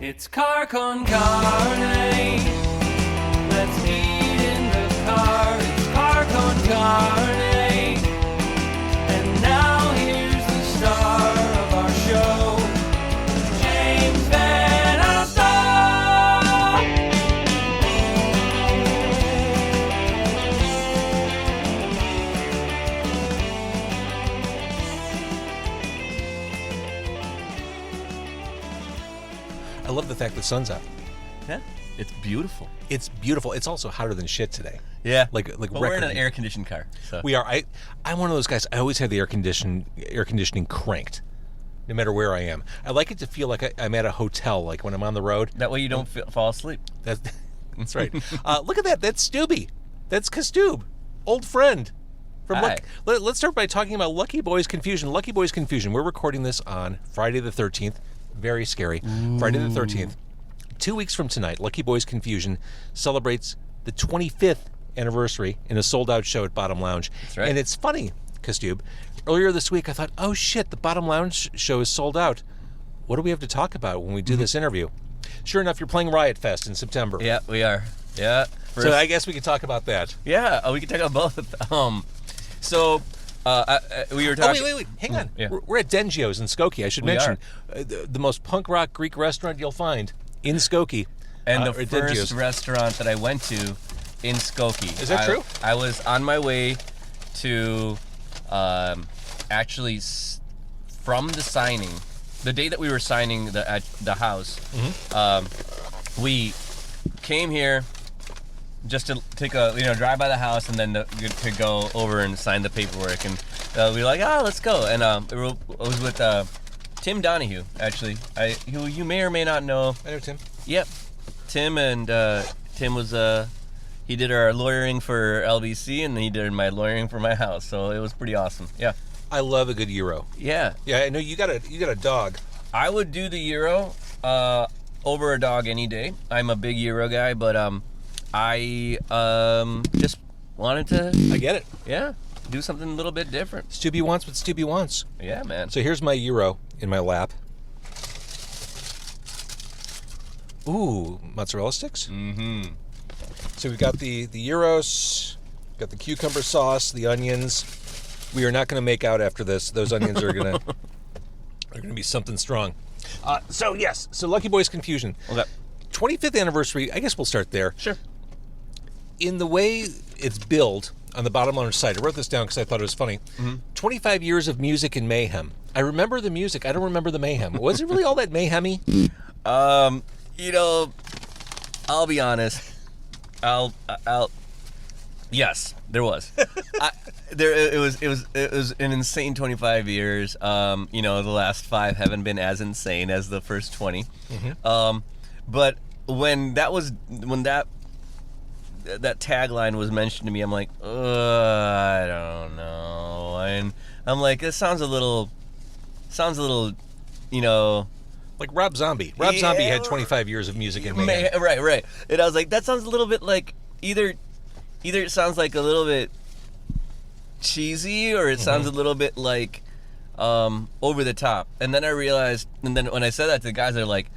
It's car con carne. Let's eat in the car. It's car con carne. And now here's the star of our show, James Van Alstyne. I love the fact the sun's out. Yeah, it's beautiful. It's beautiful. It's also hotter than shit today. Yeah, like but we're in an air-conditioned car. So. We are. I'm one of those guys. I always have the air conditioning cranked, no matter where I am. I like it to feel like I'm at a hotel, like when I'm on the road. That way you don't fall asleep. That's right. Look at that. That's Stubby. That's Kastube, old friend. Let's start by talking about Lucky Boys Confusion. Lucky Boys Confusion. We're recording this on Friday the 13th. Very scary. Ooh. Friday the 13th. 2 weeks from tonight, Lucky Boys Confusion celebrates the 25th anniversary in a sold-out show at Bottom Lounge. That's right. And it's funny, Kastube. Earlier this week, I thought, oh shit, the Bottom Lounge show is sold out. What do we have to talk about when we do this interview? Sure enough, you're playing Riot Fest in September. Yeah, we are. Yeah. So I guess we could talk about that. Yeah, we can talk about both. We were talking. Oh, wait. Hang on. Yeah. We're at Dengio's in Skokie. I should mention the most punk rock Greek restaurant you'll find in Skokie. And the first Dengio's restaurant that I went to in Skokie. Is that true? I was on my way to actually from the signing, the day that we were signing at the house. Mm-hmm. We came here just to take a drive by the house and then to go over and sign the paperwork, and we were like, let's go. And I was with Tim Donahue, actually, who you may or may not know. I know Tim. Yep, Tim, and Tim was he did our lawyering for LBC, and he did my lawyering for my house, so it was pretty awesome. Yeah, I love a good Euro. Yeah, I know you got a dog. I would do the Euro over a dog any day. I'm a big Euro guy, but I just wanted to... I get it. Yeah, do something a little bit different. Stubby wants what Stubby wants. Yeah, man. So here's my Euro in my lap. Ooh, mozzarella sticks? Mm-hmm. So we've got the Euros, got the cucumber sauce, the onions. We are not going to make out after this. Those onions are going to be something strong. So Lucky Boys Confusion. Okay. 25th anniversary, I guess we'll start there. Sure. In the way it's billed on the Bottom Lounge site, I wrote this down because I thought it was funny. Mm-hmm. 25 years of music and mayhem. I remember the music. I don't remember the mayhem. Was it really all that mayhem-y? I'll be honest. Yes, there was. It was an insane 25 years. The last 5 haven't been as insane as the first 20. Mm-hmm. But when that tagline was mentioned to me, I'm like, I don't know, and I'm like, it sounds a little, like Rob Zombie. Rob Zombie had 25 years of music and mayhem. Right. And I was like, that sounds a little bit like either it sounds like a little bit cheesy, or it sounds a little bit like over the top. And then I realized, and then when I said that to the guys, they're like,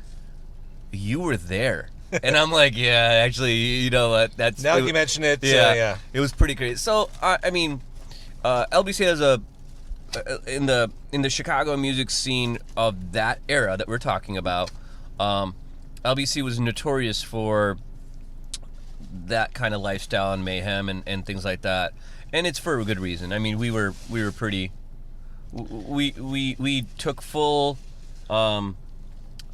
you were there. And I'm like, yeah, actually, you know what? That's now you mention it. Yeah, it was pretty crazy. So LBC has in the Chicago music scene of that era that we're talking about. LBC was notorious for that kind of lifestyle and mayhem and things like that, and it's for a good reason. I mean, we were pretty. We took full. Not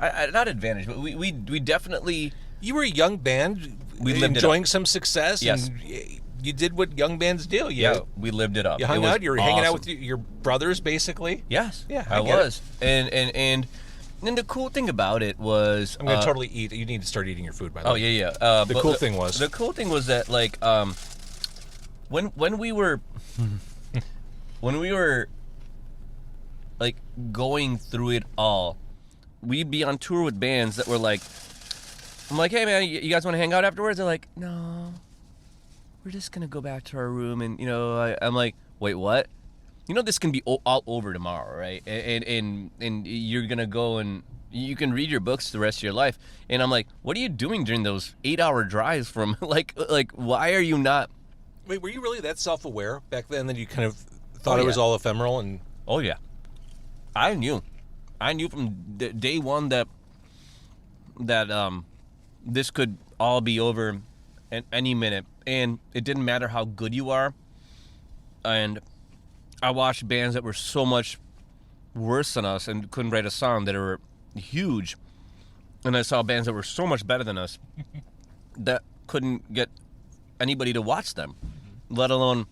advantage, but we definitely. You were a young band, enjoying some success. Yes. And you did what young bands do. We lived it up. You hung out. You were hanging out with your brothers, basically. Yes. Yeah, I was. And the cool thing about it was, I'm gonna totally eat. You need to start eating your food, by the way. Oh yeah. The cool thing was that, like, when we were like going through it all, we'd be on tour with bands that were like, I'm like, hey man, you guys want to hang out afterwards? They're like, no, we're just gonna go back to our room. And I'm like, wait, what? This can be all over tomorrow, right? And you're gonna go and you can read your books the rest of your life. And I'm like, what are you doing during those 8-hour drives from like why are you not? Wait, were you really that self-aware back then that you kind of thought Oh, it was yeah. all ephemeral? And Oh yeah, I knew from day one that this could all be over at any minute, and it didn't matter how good you are. And I watched bands that were so much worse than us and couldn't write a song that were huge, and I saw bands that were so much better than us that couldn't get anybody to watch them, let alone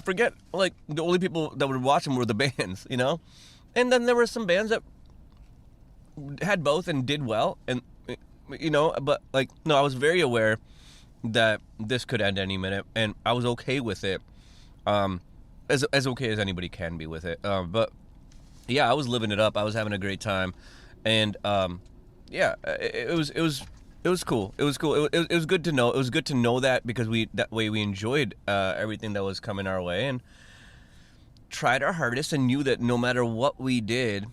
forget, like, the only people that would watch them were the bands, you know? And then there were some bands that had both and did well, and, you know, but, like, no, I was very aware that this could end any minute, and I was okay with it, as okay as anybody can be with it, but, yeah, I was living it up, I was having a great time, and, yeah, it was cool. It was cool. It was good to know. It was good to know that because that way we enjoyed everything that was coming our way and tried our hardest and knew that no matter what we did,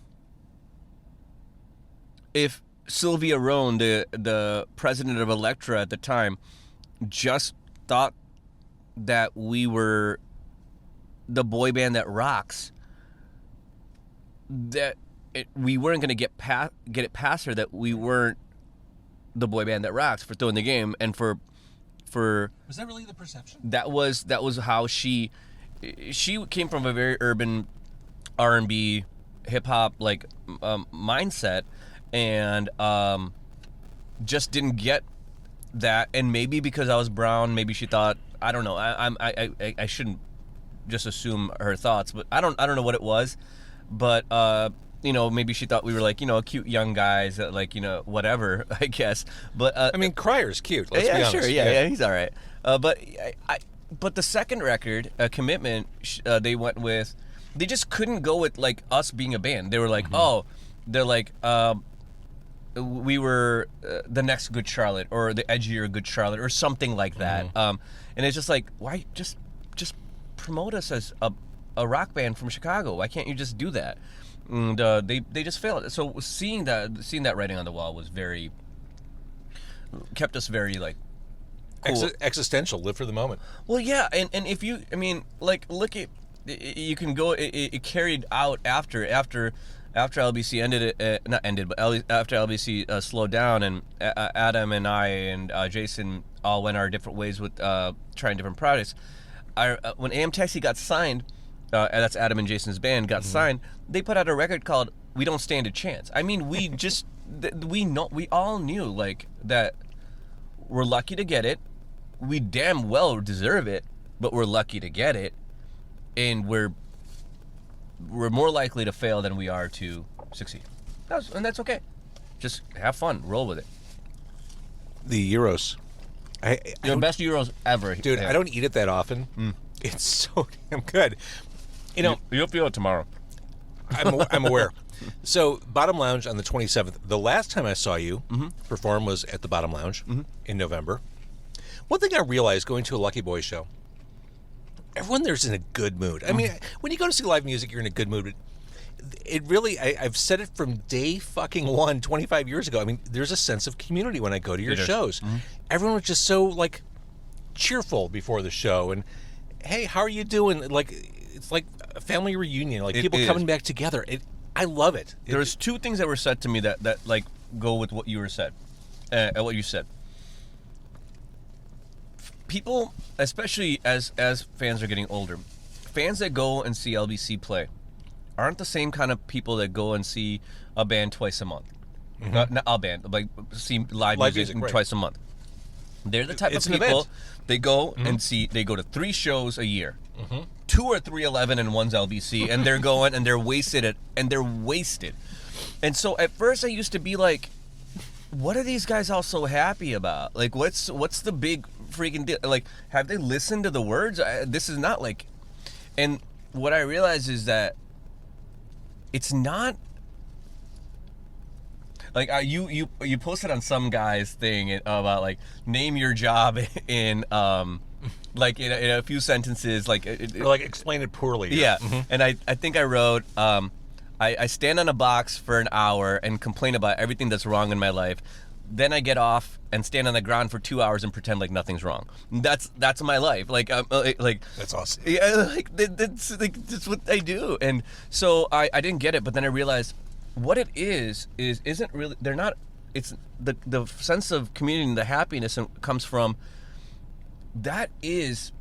if Sylvia Rohn, the president of Elektra at the time, just thought that we were the boy band that rocks, that we weren't going to get it past her, that we weren't the boy band that rocks for throwing the game, and for was that really the perception? that was how she came from a very urban R&B hip hop like mindset, and just didn't get that. And maybe because I was brown, maybe she thought, I don't know, I shouldn't just assume her thoughts, but I don't know what it was, but you know, maybe she thought we were like, you know, cute young guys that, like, you know, whatever, I guess. But I mean, Cryer's cute. Let's be yeah, honest. sure, yeah, he's all right. But the second record, Commitment, they went with, they just couldn't go with like us being a band. They were like, they're like, we were the next Good Charlotte or the edgier Good Charlotte or something like that. And it's just like, why just promote us as a rock band from Chicago? Why can't you just do that? And they just failed. So seeing that writing on the wall was kept us very like cool. Existential. Live for the moment. Well, yeah, and if you, I mean, like, look at, you can go. It carried out after LBC ended, but after LBC slowed down, and Adam and I and Jason all went our different ways with trying different projects. When AM Taxi got signed. And that's Adam and Jason's band got signed. They put out a record called "We Don't Stand a Chance." I mean, we just we all knew like that. We're lucky to get it. We damn well deserve it, but we're lucky to get it, and we're more likely to fail than we are to succeed. And that's okay. Just have fun, roll with it. The Euros, Your best Euros ever, dude. yeah. I don't eat it that often. It's so damn good. You know, You'll feel it tomorrow. I'm aware. So, Bottom Lounge on the 27th. The last time I saw you perform was at the Bottom Lounge in November. One thing I realized going to a Lucky Boy show, everyone there's in a good mood. I mean, when you go to see live music, you're in a good mood. It really, I've said it from day fucking one, 25 years ago. I mean, there's a sense of community when I go to your shows. Everyone was just so, like, cheerful before the show. And, hey, how are you doing? Like, it's like a family reunion, like people coming back together. I love it. There's two things that were said to me that like go with what you said. People, especially as fans are getting older, fans that go and see LBC play aren't the same kind of people that go and see a band twice a month. Not a band, like see live music right. twice a month. They're the type It's of an people event. they go and see. They go to 3 shows a year. 2 or 311 and one's LBC, and they're going and they're wasted. And so at first I used to be like, what are these guys all so happy about? Like, what's the big freaking deal? Like, have they listened to the words? This is not like, and what I realized is that it's not like you posted on some guy's thing about like name your job in like in a few sentences, like or like explain it poorly. yeah. And I think I wrote I stand on a box for an hour and complain about everything that's wrong in my life. Then I get off and stand on the ground for 2 hours and pretend like nothing's wrong. That's my life. Like That's awesome. Yeah, that's what I do. And so I didn't get it, but then I realized what it isn't really. They're not. It's the sense of community and the happiness comes from. That is.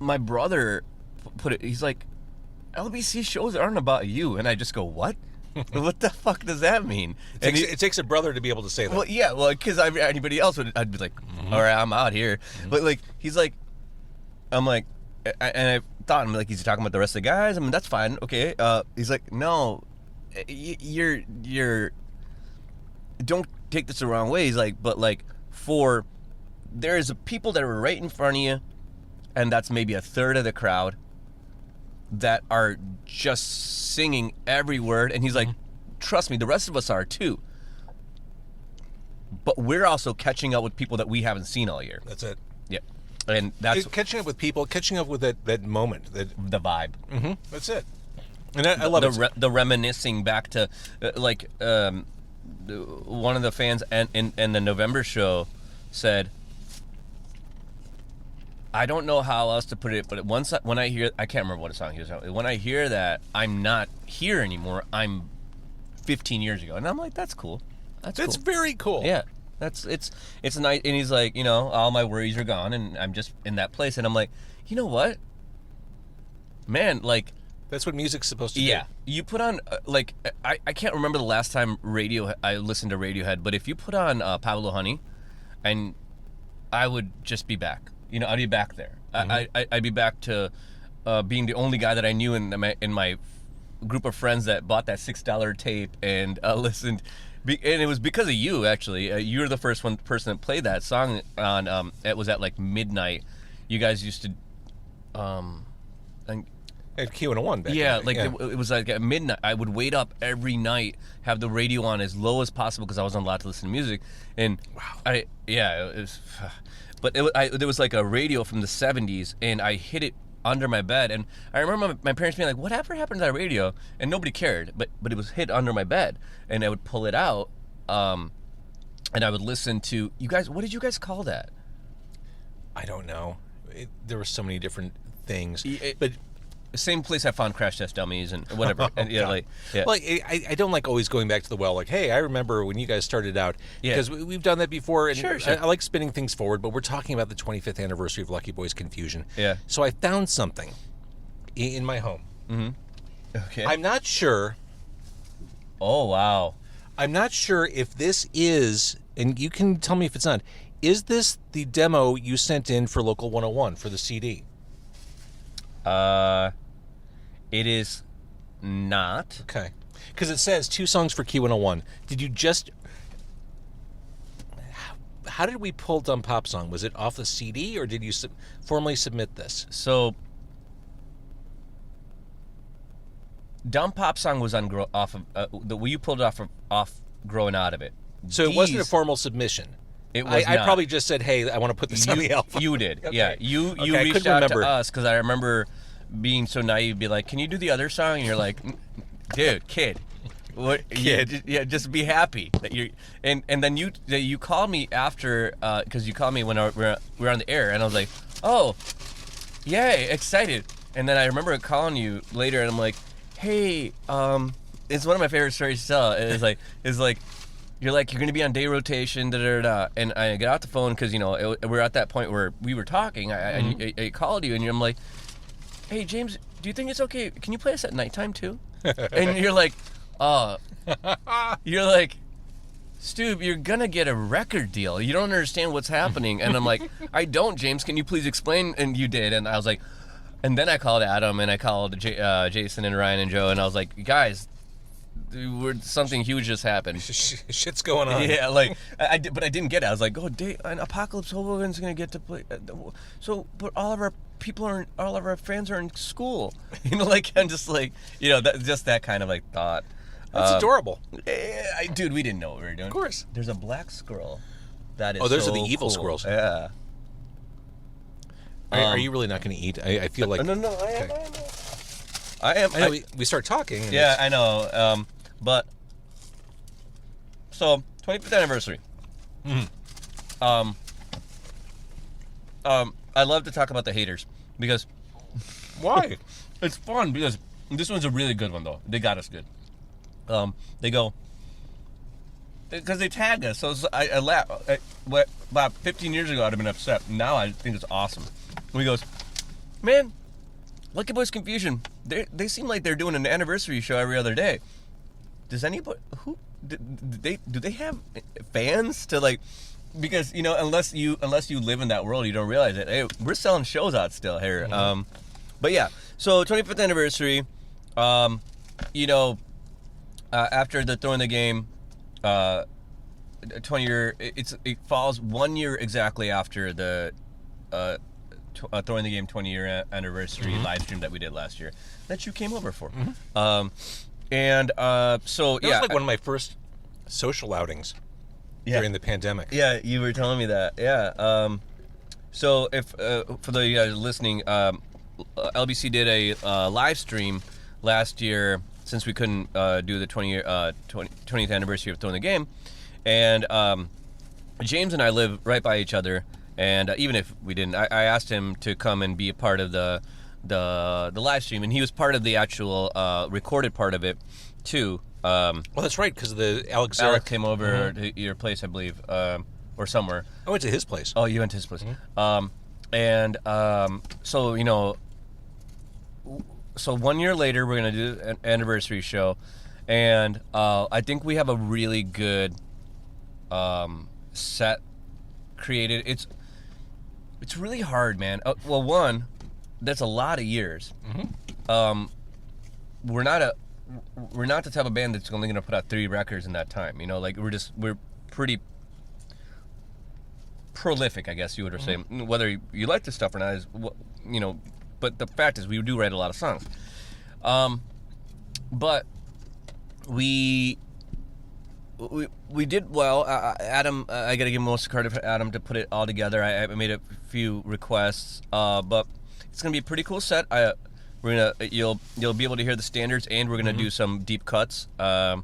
My brother put it. He's like, LBC shows aren't about you, and I just go, what? What the fuck does that mean? It takes a brother to be able to say that. Well, yeah, because anybody else I'd be like, all right, I'm out here. But like, he's like, I'm like, and I thought, I'm like, he's talking about the rest of the guys. I mean, that's fine, okay. He's like, no, you're, don't take this the wrong way. He's like, but like, there's people that are right in front of you, and that's maybe a third of the crowd that are just singing every word, and he's like, trust me, the rest of us are too, but we're also catching up with people that we haven't seen all year. That's it. Yeah. And that's catching up with people, catching up with that moment, the vibe. That's it. And I love it. The reminiscing back to one of the fans in the November show said, I don't know how else to put it, but when I hear, I can't remember what song he was on. When I hear that, I'm not here anymore. I'm 15 years ago, and I'm like, that's cool. That's cool. Very cool. Yeah, it's nice. And he's like, all my worries are gone, and I'm just in that place. And I'm like, you know what, man, like. That's what music's supposed to do. Yeah, you put on I can't remember the last time I listened to Radiohead, but if you put on Pablo Honey, and I would just be back. I'd be back there. I'd be back to being the only guy that I knew in my group of friends that bought that $6 tape and listened. And it was because of you, actually. You were the first person that played that song on. It was at like midnight. You guys used to. At Q101 back it was like at midnight. I would wait up every night, have the radio on as low as possible because I wasn't allowed to listen to music. And it was. But there was like a radio from the 70s, and I hid it under my bed. And I remember my parents being like, whatever happened to that radio? And nobody cared, but it was hid under my bed. And I would pull it out, and I would listen to, you guys, what did you guys call that? I don't know. There were so many different things. But same place I found Crash Test Dummies and whatever. And, Well, I don't like always going back to the well. Like, hey, I remember when you guys started out. Because we've done that before. And Sure. I like spinning things forward, but we're talking about the 25th anniversary of Lucky Boys Confusion. Yeah. So I found something in my home. Okay. I'm not sure. Oh, wow. I'm not sure if this is, and you can tell me if it's not, is this the demo you sent in for Local 101 for the CD? It is not. Okay. Because it says 2 songs for Q101. Did you just... How did we pull Dumb Pop Song? Was it off the CD, or did you formally submit this? So, Dumb Pop Song was on off of... you pulled it off Growing Out of It. So it wasn't a formal submission? It was I probably just said, hey, I want to put this on the album. You did. Okay. Yeah. You reached out to us because I remember being so naive, be like, can you do the other song? And you're like, dude, kid, what? Kid. Just be happy that you're. And then you called me after because you called me when we were on the air, and I was like, oh, yay, excited. And then I remember calling you later, and I'm like, hey, it's one of my favorite stories to tell. It's like. You're like, you're going to be on day rotation, da-da-da-da. And I get out the phone because, we're at that point where we were talking. I called you, and I'm like, hey, James, do you think it's okay? Can you play us at nighttime, too? And you're like, Stube, you're going to get a record deal. You don't understand what's happening. And I'm like, I don't, James. Can you please explain? And you did. And I was like, and then I called Adam, and I called Jason and Ryan and Joe, and I was like, guys, something huge just happened. Shit's going on. Yeah, but I didn't get it. I was like, an Apocalypse Hoboken's gonna get to play. But all of our fans are in school. I'm just like, just that kind of thought. That's adorable. Dude, we didn't know what we were doing. Of course. There's a black squirrel. That is. Oh, those so are the evil cool. squirrels. Yeah. Are you really not going to eat? I feel like no. Okay. I am. I know we start talking. And Yeah, I know. But so 25th anniversary. I love to talk about the haters because why? it's fun because this one's a really good one though. They got us good. They go because they tag us. So I laugh. About 15 years ago, I'd have been upset. Now I think it's awesome. And he goes, man, Lucky Boys Confusion. They seem like they're doing an anniversary show every other day. Does anybody do they have fans to like? Because unless you live in that world, you don't realize it. Hey, we're selling shows out still here. But yeah, so 25th anniversary. After the Throwing the Game, 20-year. It falls 1 year exactly after the Throwing the Game 20-year anniversary live stream that we did last year that you came over for. So That was like one of my first social outings during the pandemic. Yeah, you were telling me that. Yeah. So if for the you guys listening, LBC did a live stream last year since we couldn't do the 20th anniversary of Throwing the Game, and James and I live right by each other, and even if we didn't, I asked him to come and be a part of the live stream, and he was part of the actual recorded part of it too. Well, that's right, because the Alex came over to your place, I believe, or somewhere. I went to his place. Oh, you went to his place. So 1 year later, we're going to do an anniversary show, and I think we have a really good set created. It's really hard, man. Well, one, that's a lot of years. We're not the type of band that's only going to put out 3 records in that time. We're pretty prolific, I guess you would say. Whether you like this stuff or not is, but the fact is we do write a lot of songs. But we did well. Adam, I got to give most credit for Adam to put it all together. I made a few requests, but it's going to be a pretty cool set. You'll be able to hear the standards, and we're gonna do some deep cuts. So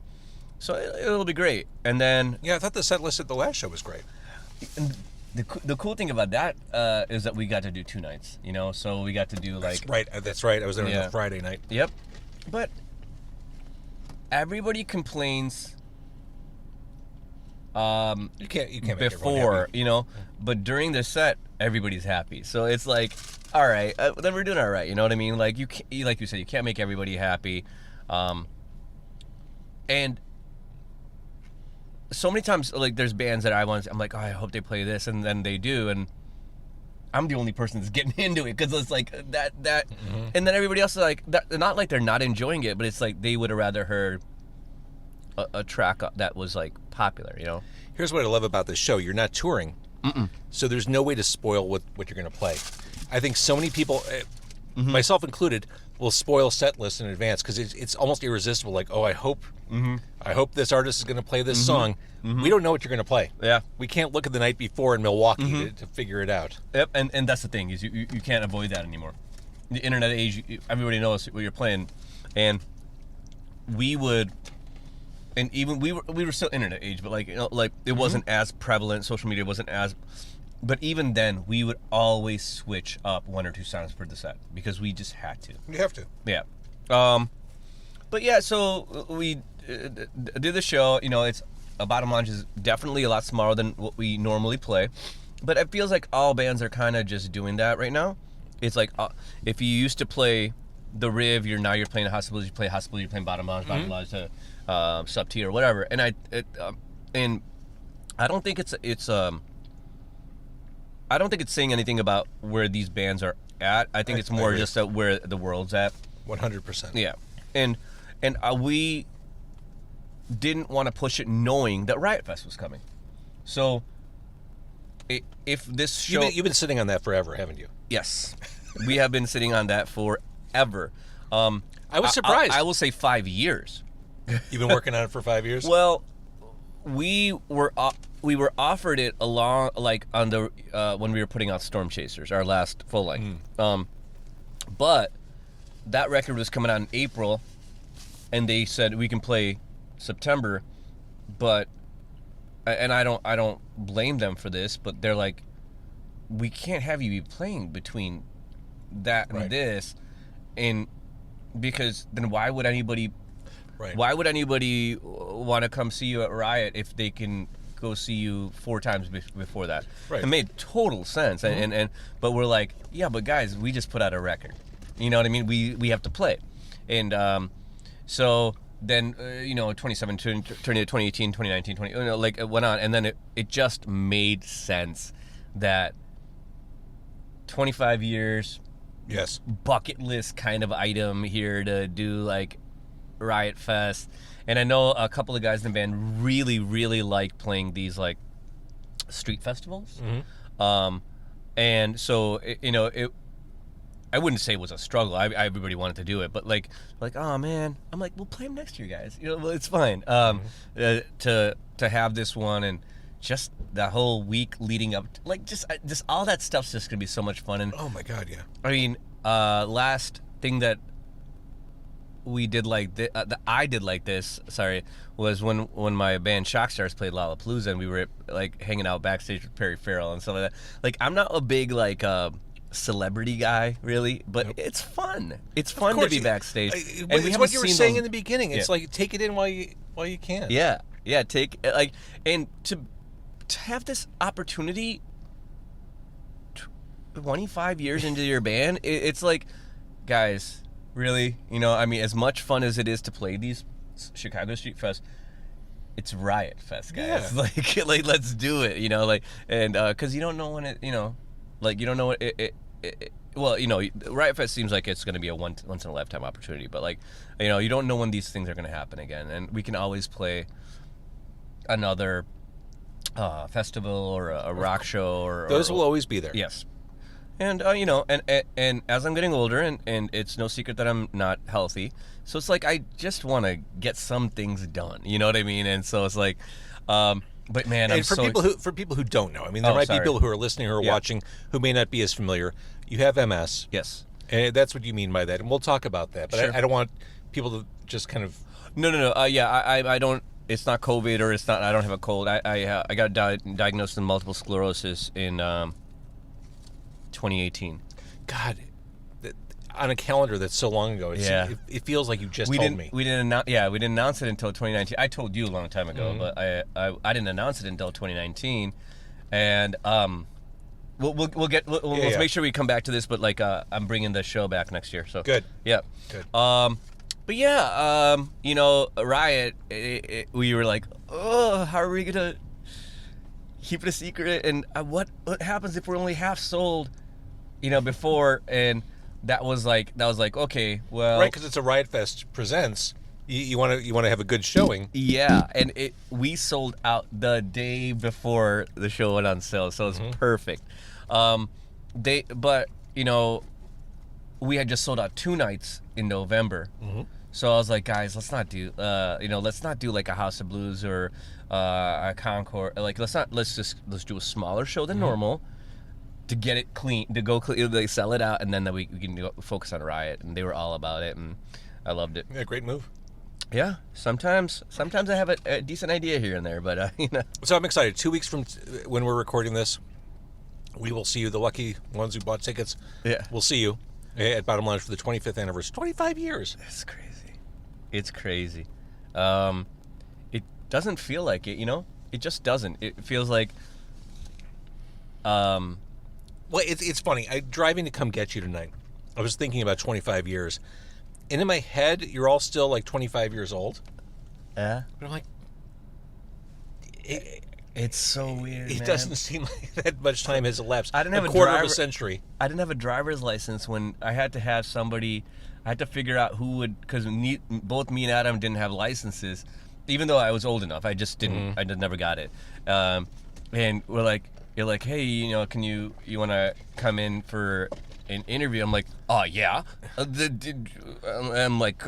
it'll be great. And then I thought the set list at the last show was great. And the cool thing about that is that we got to do 2 nights. So we got to do like That's right. I was there on the Friday night. Yep. But everybody complains. You can't make before but during the set everybody's happy, so it's like, all right, then we're doing all right, you know what I mean? Like like you said, you can't make everybody happy, and so many times, like, there's bands that I'm like, oh, I hope they play this, and then they do, and I'm the only person that's getting into it because it's like that and then everybody else is like that, not like they're not enjoying it, but it's like they would have rather heard a track that was like popular. Here's what I love about this show: you're not touring, so there's no way to spoil what you're going to play. I think so many people, myself included, will spoil set lists in advance because it's almost irresistible. Like, oh, I hope this artist is going to play this song. We don't know what you're going to play. Yeah, we can't look at the night before in Milwaukee to figure it out. Yep, and that's the thing is you can't avoid that anymore. The internet age, everybody knows what you're playing, and we would. And even we were still internet age, but like it wasn't as prevalent. Social media wasn't as, but even then we would always switch up 1 or 2 songs for the set because we just had to. You have to. Yeah. But yeah, so we did the show. It's Bottom Launch is definitely a lot smaller than what we normally play, but it feels like all bands are kind of just doing that right now. It's like if you used to play the Riv, you're playing Hospitals. You play Hospital, you're playing Bottom Launch, Bottom Launch to sub tier or whatever, and I don't think it's I don't think it's saying anything about where these bands are at. I think it's more just where the world's at. 100%. Yeah, and we didn't want to push it knowing that Riot Fest was coming. So if this show, you've been sitting on that forever, haven't you? Yes, we have been sitting on that forever. I was surprised. I will say 5 years. You've been working on it for 5 years? Well, we were offered it along, like, on the when we were putting out Storm Chasers, our last full length. But that record was coming out in April, and they said we can play September, but and I don't blame them for this, but they're like, we can't have you be playing between that and this, and because then why would anybody want to come see you at Riot if they can go see you 4 times before that? It made total sense. And but we're like, yeah, but guys, we just put out a record, you know what I mean? We have to play. And so then 2017 turned into 2018, 2019, like it went on, and then it just made sense that 25 years, yes, bucket list kind of item here to do like Riot Fest. And I know a couple of guys in the band really, really like playing these like street festivals. And so I wouldn't say it was a struggle. Everybody wanted to do it, but like, oh man, I'm like, we'll play them next year, guys. Well, it's fine. To have this one and just that whole week leading up, like just all that stuff's just gonna be so much fun. And oh my god, yeah. I mean, last thing that we did like that I did like this, was when my band Shockstars played Lollapalooza, and we were like hanging out backstage with Perry Farrell and stuff like that. Like, I'm not a big like celebrity guy really, but it's fun. It's fun to be backstage. And it's what you were saying in the beginning. It's like, take it in while you can. Yeah, take like, and to have this opportunity 25 years into your band, it's like, guys, really, I mean, as much fun as it is to play these Chicago Street Fest, it's Riot Fest, guys. Yeah. Like let's do it, like, and because you don't know when it, like you don't know what it well, Riot Fest seems like it's going to be a once in a lifetime opportunity, but like, you don't know when these things are going to happen again, and we can always play another festival or a rock show, or those will always be there. Yes. And and as I'm getting older, and it's no secret that I'm not healthy, so it's like I just want to get some things done. You know what I mean? And so it's like, but man, and for people who don't know, I mean, there might be people who are listening or watching who may not be as familiar. You have MS. Yes. And that's what you mean by that, and we'll talk about that. But sure. I don't want people to just kind of. No. I don't. It's not COVID, or it's not. I don't have a cold. I got diagnosed with multiple sclerosis in 2018. God, on a calendar that's so long ago. It feels like you just told me. We didn't announce it until 2019. I told you a long time ago, but I didn't announce it until 2019, and we'll make sure we come back to this. But like, I'm bringing the show back next year. So good. Yeah. Good. But yeah, Riot. We were like, oh, how are we gonna keep it a secret? And what happens if we're only half sold? Before, and that was like okay, well, right, because it's a Riot Fest presents. You want to have a good showing. Yeah, and we sold out the day before the show went on sale, so it's perfect. We had just sold out 2 nights in November, so I was like, guys, let's not do like a House of Blues or a Concord. Like, let's do a smaller show than normal. To get it clean, to go clean, they sell it out, and then we can focus on Riot, and they were all about it, and I loved it. Yeah, great move. Yeah, sometimes I have a decent idea here and there, but So I'm excited. 2 weeks from when we're recording this, we will see you, the lucky ones who bought tickets. Yeah, we'll see you at Bottom Lounge for the 25th anniversary. 25 years. It's crazy. It's crazy. It doesn't feel like it. It just doesn't. It feels like. Well, it's funny. Driving to come get you tonight, I was thinking about 25 years. And in my head, you're all still like 25 years old. Yeah. But I'm like... It's so weird, It doesn't seem like that much time has elapsed. I didn't have a quarter of a century. I didn't have a driver's license when I had to have somebody... I had to figure out who would... Because both me and Adam didn't have licenses. Even though I was old enough. I just didn't... I never got it. And we're like... You're like, hey, you want to come in for an interview? I'm like, oh yeah. I'm like,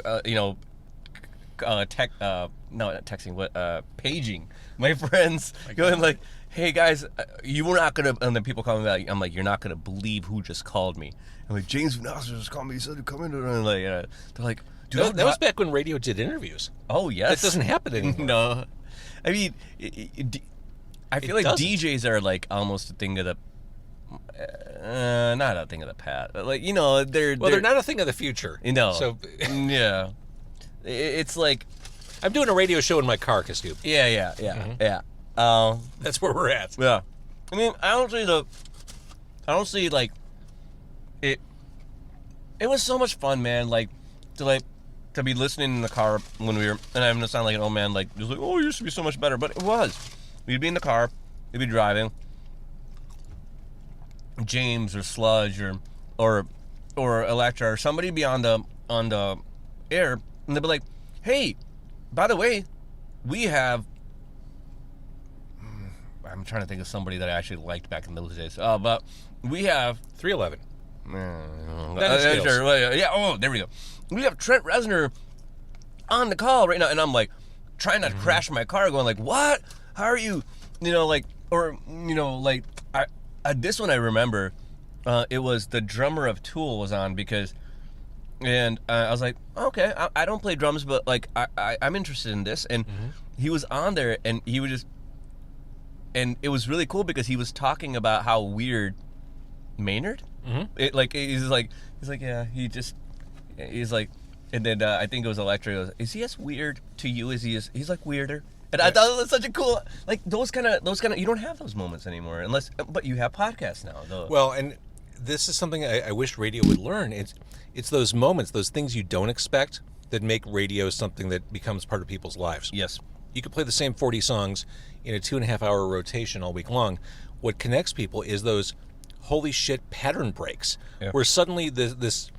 paging my friends, going like, "Hey guys, you were not gonna," and then people call me back. I'm like, "You're not gonna believe who just called me." I'm like, "James Vanessa just called me. He said to come in," and like, they're like, "Dude, that was back when radio did interviews. Oh yes, That doesn't happen anymore. No, I mean, I feel like doesn't. DJs are like almost a thing of the. Not a thing of the past, but like, you know, they're not a thing of the future. You know, So yeah, it's like I'm doing a radio show in my car, Castube. yeah. That's where we're at. Yeah, I mean, I don't see like it. It was so much fun, man. Like to be listening in the car when we were, and I'm gonna sound like an old man, like just like, oh, it used to be so much better, but it was. We'd be in the car, we'd be driving. James or Sludge or Electra or somebody be on the air, and they'd be like, "Hey, by the way, we have." I'm trying to think of somebody that I actually liked back in those days. But we have 311. Yeah. Oh, there we go. We have Trent Reznor on the call right now, and I'm like trying not to crash my car, going like, "What? How are you?" You know, like, or you know, like this one I remember, it was the drummer of Tool was on and I was like, okay, I don't play drums, but like I'm interested in this, and he was on there, and he would just, and it was really cool because he was talking about how weird Maynard, he's like, yeah, he's like, and then I think it was Electra goes, is he as weird to you as he's like weirder. And I thought it was such a cool, like those kind of, you don't have those moments anymore but you have podcasts now. Though. Well, and this is something I wish radio would learn. It's those moments, those things you don't expect that make radio something that becomes part of people's lives. Yes. You could play the same 40 songs in a 2.5-hour rotation all week long. What connects people is those holy shit pattern breaks, where suddenly this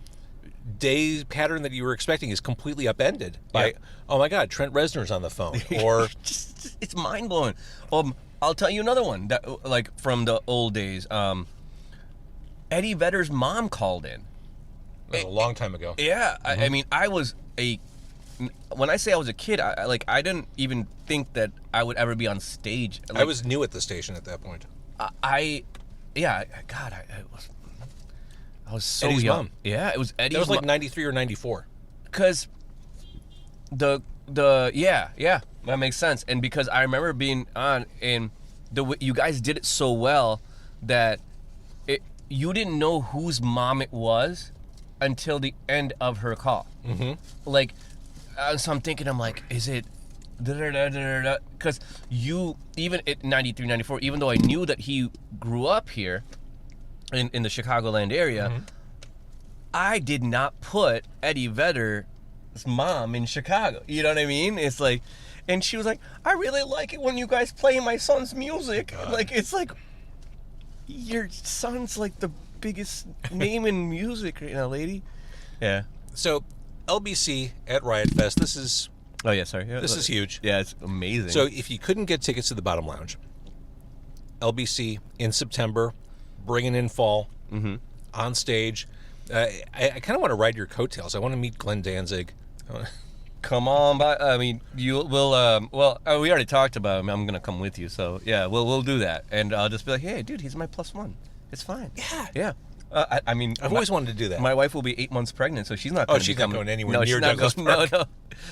day pattern that you were expecting is completely upended by, oh my God, Trent Reznor's on the phone, or it's mind blowing. I'll tell you another one that, like, from the old days. Eddie Vedder's mom called in. That was a long time ago. Yeah, I mean, when I say I was a kid, I didn't even think that I would ever be on stage. Like, I was new at the station at that point. I was so Eddie's young. mom. Yeah, it was Eddie's. That was like 93 or 94. Because that makes sense. And because I remember being on, and you guys did it so well that you didn't know whose mom it was until the end of her call. Like, so I'm thinking, I'm like, is it because you, even at 93, 94, even though I knew that he grew up here in the Chicagoland area, I did not put Eddie Vedder's mom in Chicago. You know what I mean? It's like, and she was like, I really like it when you guys play my son's music. Like, it's like, your son's like the biggest name in music right now, lady. Yeah. So, LBC at Riot Fest, this is... Oh, yeah, sorry. This is huge. Yeah, it's amazing. So if you couldn't get tickets to the Bottom Lounge, LBC in September, bringing in fall, on stage. I kind of want to ride your coattails. I want to meet Glenn Danzig. Come on, I mean, we already talked about him. I'm going to come with you. So, yeah, we'll do that. And I'll just be like, hey, dude, he's my +1. It's fine. Yeah. Yeah. I mean, I've always wanted to do that. My wife will be 8 months pregnant, so she's not Oh, going to she's be not going anywhere near she's not Douglas Park. No.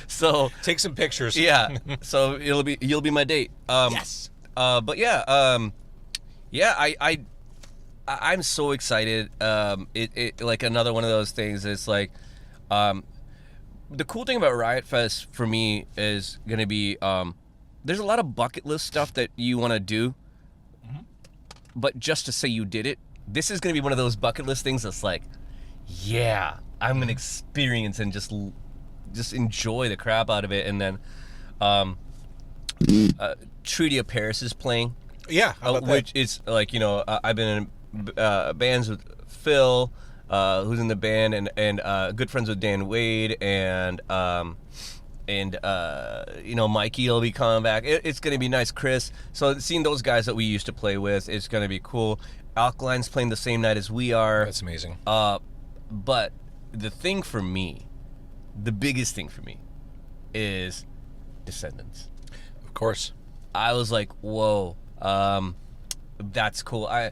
So take some pictures. Yeah. So you'll be my date. Yes. But yeah, I'm so excited. It like another one of those things. It's like, the cool thing about Riot Fest for me is gonna be, there's a lot of bucket list stuff that you want to do, but just to say you did it. This is going to be one of those bucket list things that's like, yeah, I'm going to experience and just enjoy the crap out of it. And then Treaty of Paris is playing. Yeah, how about which that? is like, you know, I've been in bands with Phil, who's in the band, and good friends with Dan Wade, and you know, Mikey will be coming back. It's going to be nice. Chris. So seeing those guys that we used to play with, it's going to be cool. Alkaline's playing the same night as we are. That's amazing. But the thing for me, the biggest thing for me, is Descendants. Of course. I was like, whoa, that's cool. I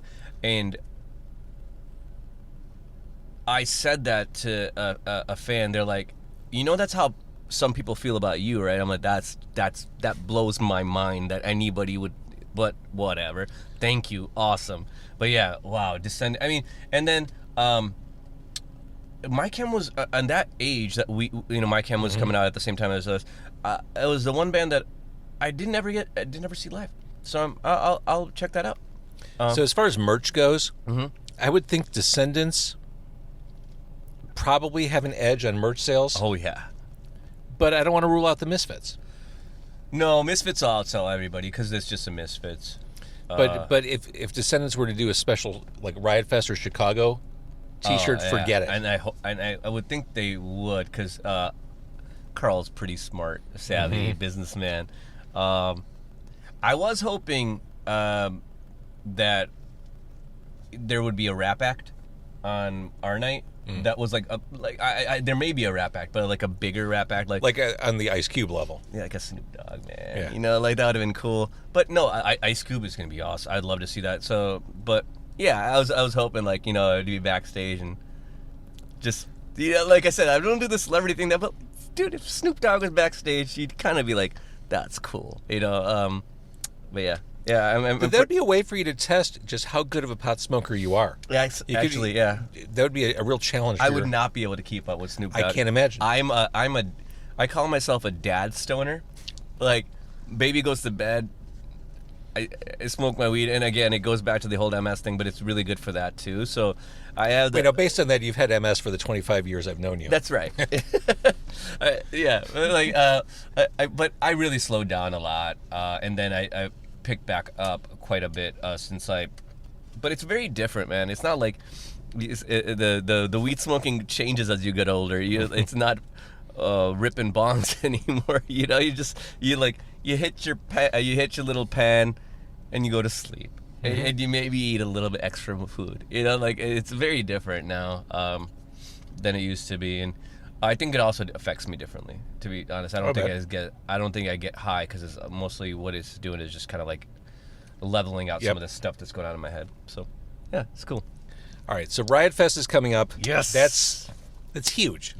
said that to a fan. They're like, that's how some people feel about you, right? I'm like, that blows my mind that anybody would, but whatever. Thank you, awesome. But yeah, wow, I mean, and then My Chem was on that age that My Chem was coming out at the same time as us. It was the one band that I didn't ever see live, so I'll check that out. So as far as merch goes, I would think Descendants probably have an edge on merch sales. Oh yeah, but I don't want to rule out the Misfits. No, Misfits I'll tell everybody because it's just a Misfits. But if Descendants were to do a special like Riot Fest or Chicago T-shirt, forget it. And I would think they would because Carl's pretty smart, savvy businessman. I was hoping that there would be a rap act on our night. That was like there may be a rap act, but like a bigger rap act, like on the Ice Cube level. Yeah, like a Snoop Dogg, man. Yeah. Like that would have been cool. But no, Ice Cube is gonna be awesome. I'd love to see that. So, but yeah, I was hoping to be backstage and just like I said, I don't do the celebrity thing, but dude, if Snoop Dogg was backstage, you'd kind of be like, that's cool, But yeah. Yeah, but that would be a way for you to test just how good of a pot smoker you are. Yeah, yeah. That would be a real challenge. I would not be able to keep up with Snoop Dogg. I can't imagine. I call myself a dad stoner. Like, baby goes to bed, I smoke my weed, and again, it goes back to the whole MS thing, but it's really good for that too. So I have based on that, you've had MS for the 25 years I've known you. That's right. Yeah, but I really slowed down a lot, and then I picked back up quite a bit but it's very different, man. It's not like the weed smoking changes as you get older. It's not ripping bongs anymore. You hit your little pan and you go to sleep, and you maybe eat a little bit extra food. It's very different now than it used to be, and I think it also affects me differently. To be honest, I don't think I get high because it's mostly what it's doing is just kind of like leveling out some of the stuff that's going on in my head. So yeah, it's cool. All right, so Riot Fest is coming up. Yes, that's huge.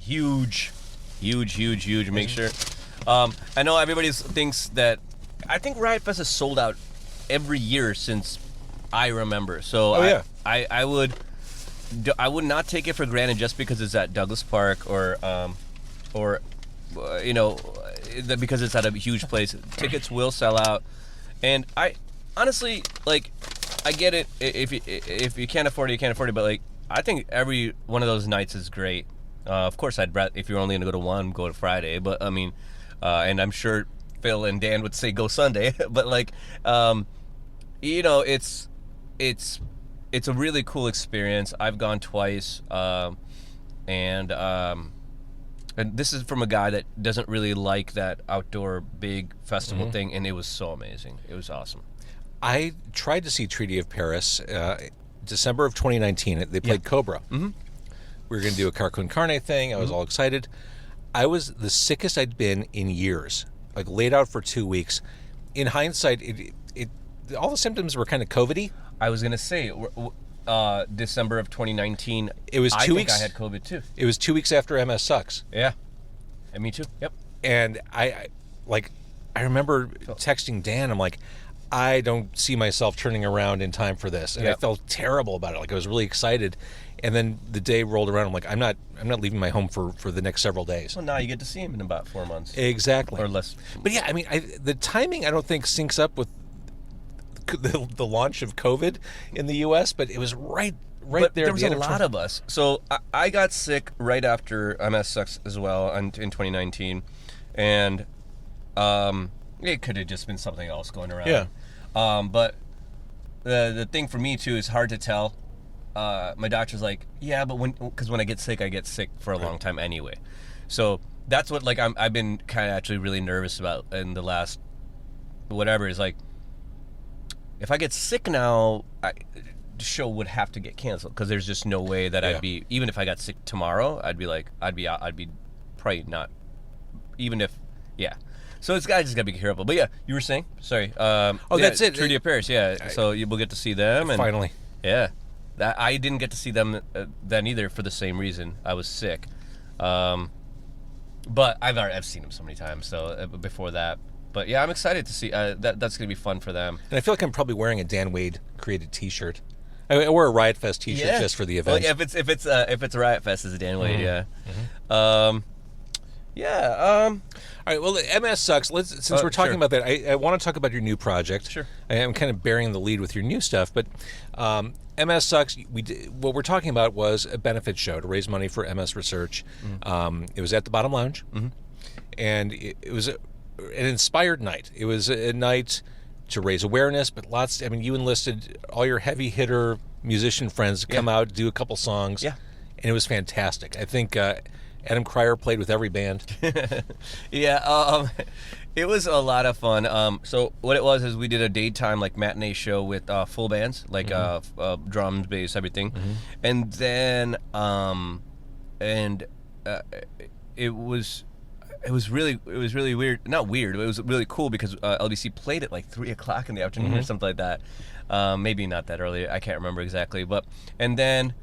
Make sure. I know everybody thinks that. I think Riot Fest has sold out every year since I remember. So I would not take it for granted just because it's at Douglas Park or because it's at a huge place. Tickets will sell out, and I honestly I get it. If you can't afford it, you can't afford it. But I think every one of those nights is great. Of course, I'd rather, if you're only going to go to one, go to Friday. But I mean, and I'm sure Phil and Dan would say go Sunday. But it's a really cool experience. I've gone twice, and this is from a guy that doesn't really like that outdoor big festival thing, and it was so amazing. It was awesome. I tried to see Treaty of Paris, December of 2019. They played Cobra. Mm-hmm. We were going to do a Car Con Carne thing. I was all excited. I was the sickest I'd been in years, laid out for 2 weeks. In hindsight, it all the symptoms were kind of COVID-y. I was going to say, December of 2019. It was 2 weeks. I had COVID too. It was 2 weeks after MS Sucks. Yeah. And me too. Yep. And I remember texting Dan. I'm like, I don't see myself turning around in time for this. And I felt terrible about it. I was really excited. And then the day rolled around. I'm like, I'm not leaving my home for the next several days. Well, now you get to see him in about 4 months. Exactly. Or less. But yeah, I mean, the timing I don't think syncs up with the launch of COVID in the U.S., but it was right there. There was a lot of us. So I got sick right after MS Sucks as well in 2019. And it could have just been something else going around. Yeah. But the thing for me too is hard to tell. My doctor's like, yeah, but because when I get sick for a long time anyway. So that's what I've been kind of actually really nervous about in the last whatever is if I get sick now, the show would have to get canceled because there's just no way that I'd be, even if I got sick tomorrow, I'd be probably not, even if Yeah. So it's just gotta be careful. But yeah, you were saying? Sorry. That's it. Trudy Paris. Yeah. So you will get to see them. And Finally. Yeah. I didn't get to see them then either for the same reason. I was sick. But I've seen them so many times. So before that. But yeah, I'm excited to see. That's gonna be fun for them. And I feel like I'm probably wearing a Dan Wade created T-shirt. I wore a Riot Fest T-shirt just for the event. Well, if it's a Riot Fest, it's a Dan Wade. Yeah. All right. Well, MS sucks. Since we're talking about that, I want to talk about your new project. Sure. I'm kind of bearing the lead with your new stuff, but MS sucks. What we're talking about was a benefit show to raise money for MS research. It was at the Bottom Lounge, and it was an inspired night. It was a night to raise awareness, but you enlisted all your heavy hitter musician friends to come out, do a couple songs, and it was fantastic. I think Adam Cryer played with every band. It was a lot of fun. So what it was is we did a daytime like matinee show with full bands, like drums, bass, everything, and then it was really weird. Not weird, but it was really cool because LBC played at like 3:00 in the afternoon or something like that. Maybe not that early. I can't remember exactly. And then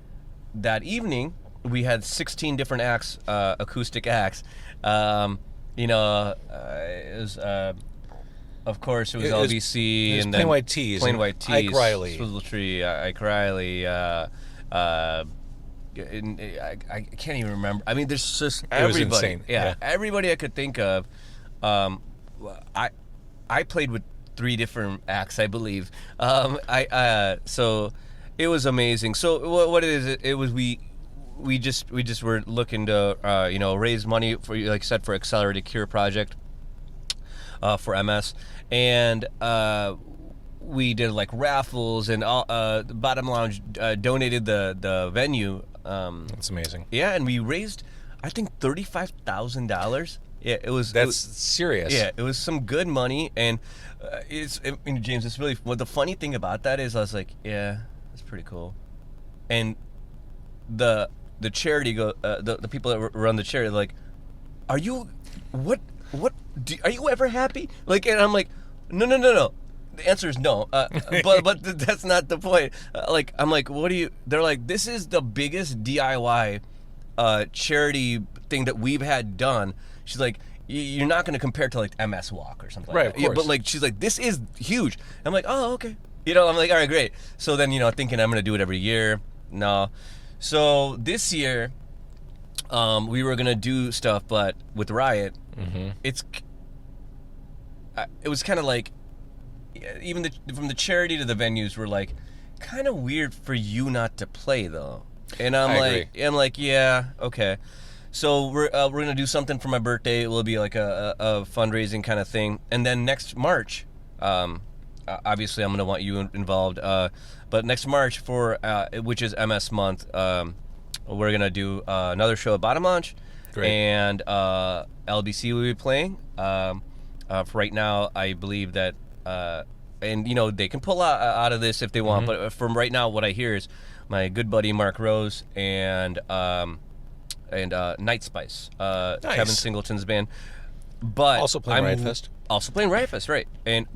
that evening we had 16 different acts, acoustic acts. It was of course it was LBC, it was and Plain then White Tees, Plain White Tees, Ike Riley, Swizzle Tree, Ike Riley. I can't even remember. I mean, there's just everybody. It was insane. Yeah, everybody I could think of. I played with 3 different acts, I believe. So it was amazing. So what it is? It was we just were looking to raise money for, like I said, for Accelerated Cure project for MS, and we did like raffles, and the Bottom Lounge donated the venue. That's amazing. Yeah, and we raised, I think, $35,000. Yeah, That's serious. Yeah, it was some good money, and James, it's really. Well, the funny thing about that is, I was like, yeah, that's pretty cool, and the charity the people that run the charity, like, are you are you ever happy? Like, and I'm like, no. The answer is no, but that's not the point. I'm like, what do you? They're like, this is the biggest DIY charity thing that we've had done. She's like, you're not going to compare it to like MS Walk or something, right? Like that. Of course. Yeah, but like, she's like, this is huge. I'm like, oh, okay. I'm like, all right, great. So then, thinking I'm going to do it every year. No. So this year, we were going to do stuff, but with Riot, it was kind of like, even from the charity to the venues were like kind of weird for you not to play though, and I'm like, yeah, okay. So we're gonna do something for my birthday. It will be like a fundraising kind of thing, and then next March, obviously I'm gonna want you involved. But next March for which is MS month, we're gonna do another show at Bottom Lounge, and LBC will be playing. For right now, I believe that. And they can pull out of this if they want, but from right now, what I hear is my good buddy Mark Rose and Night Spice, nice. Kevin Singleton's band. But also playing Riot Fest. Also playing Riot Fest, right? I'm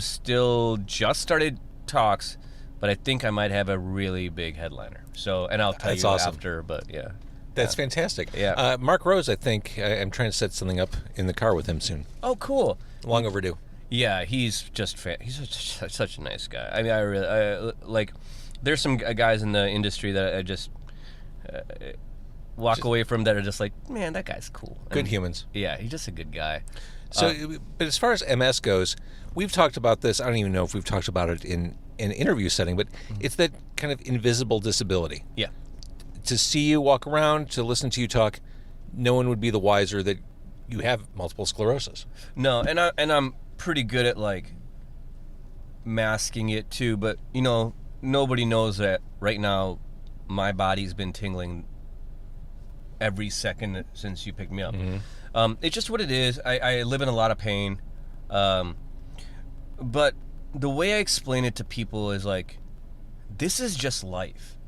still just started talks, but I think I might have a really big headliner. So, and I'll tell you after. But yeah. That's fantastic. Yeah. Mark Rose, I think I'm trying to set something up in the car with him soon. Oh, cool. Long overdue. Yeah, he's just he's such a nice guy. I mean, I like. There's some guys in the industry that I just walk away from that are just like, man, that guy's cool. Good humans. Yeah, he's just a good guy. So, but as far as MS goes, we've talked about this. I don't even know if we've talked about it in an interview setting, but it's that kind of invisible disability. Yeah. To see you walk around, to listen to you talk, no one would be the wiser that you have multiple sclerosis. No, and I'm pretty good at like masking it too, but nobody knows that right now my body's been tingling every second since you picked me up. It's just what it is. I live in a lot of pain, but the way I explain it to people is like, this is just life.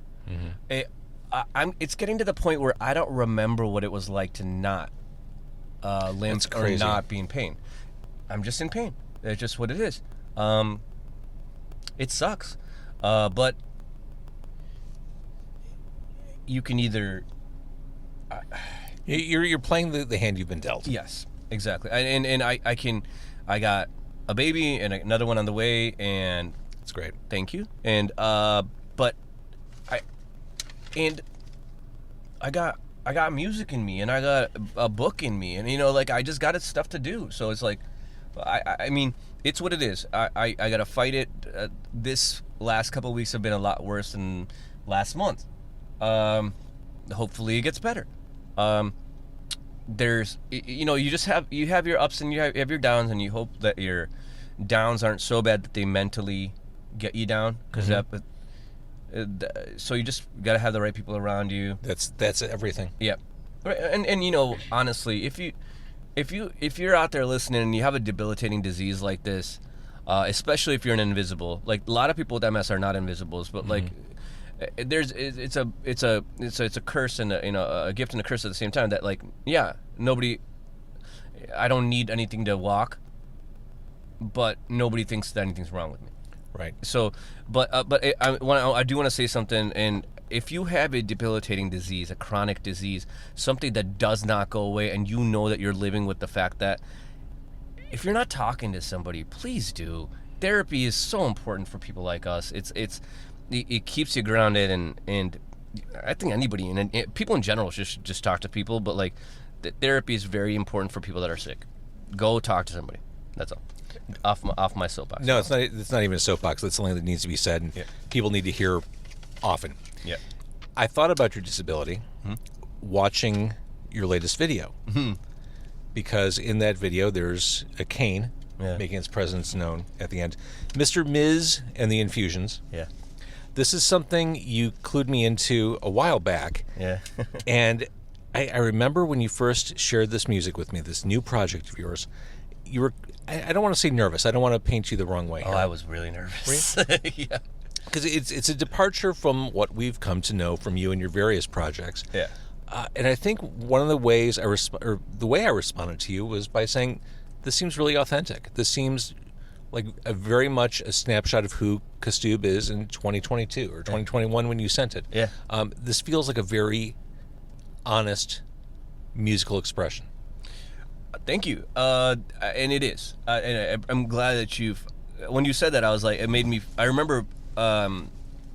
It's getting to the point where I don't remember what it was like to not limp or not be in pain. I'm just in pain. That's just what it is. It sucks, but you can either you're playing the hand you've been dealt. Yes, exactly. And I got a baby and another one on the way, and it's great. Thank you. And but I got music in me, and I got a book in me, and like I just got stuff to do. So it's like, I mean, it's what it is. I gotta fight it. This last couple of weeks have been a lot worse than last month. Hopefully it gets better. There's, you have your ups and you have your downs, and you hope that your downs aren't so bad that they mentally get you down, because so you just got to have the right people around you. That's everything. Yeah. And honestly, if you're out there listening and you have a debilitating disease like this, especially if you're an invisible, like a lot of people with MS are not invisibles, but like it's a curse and a gift and a curse at the same time. That like, yeah, I don't need anything to walk, but nobody thinks that anything's wrong with me. Right. So, I do want to say something. And if you have a debilitating disease, a chronic disease, something that does not go away, and you know that you're living with the fact that if you're not talking to somebody, please do. Therapy is so important for people like us. It keeps you grounded, and I think anybody and people in general should just talk to people. But like, therapy is very important for people that are sick. Go talk to somebody. That's all. Off my soapbox. No, it's not. It's not even a soapbox. That's something that needs to be said, and people need to hear often. Yeah. I thought about your disability watching your latest video, because in that video there's a cane making its presence known at the end. Mr. Ms. and the Infusions. Yeah. This is something you clued me into a while back. Yeah. And I remember when you first shared this music with me, this new project of yours. You were, I don't want to say nervous. I don't want to paint you the wrong way. Oh, I was really nervous. Yeah. Because it's a departure from what we've come to know from you and your various projects. Yeah. And I think one of the ways the way I responded to you was by saying, this seems really authentic. This seems like very much a snapshot of who Stubby is in 2022 or 2021 when you sent it. Yeah. This feels like a very honest musical expression. Thank you. And it is. And I'm glad that when you said that, I was like, it made me, I remember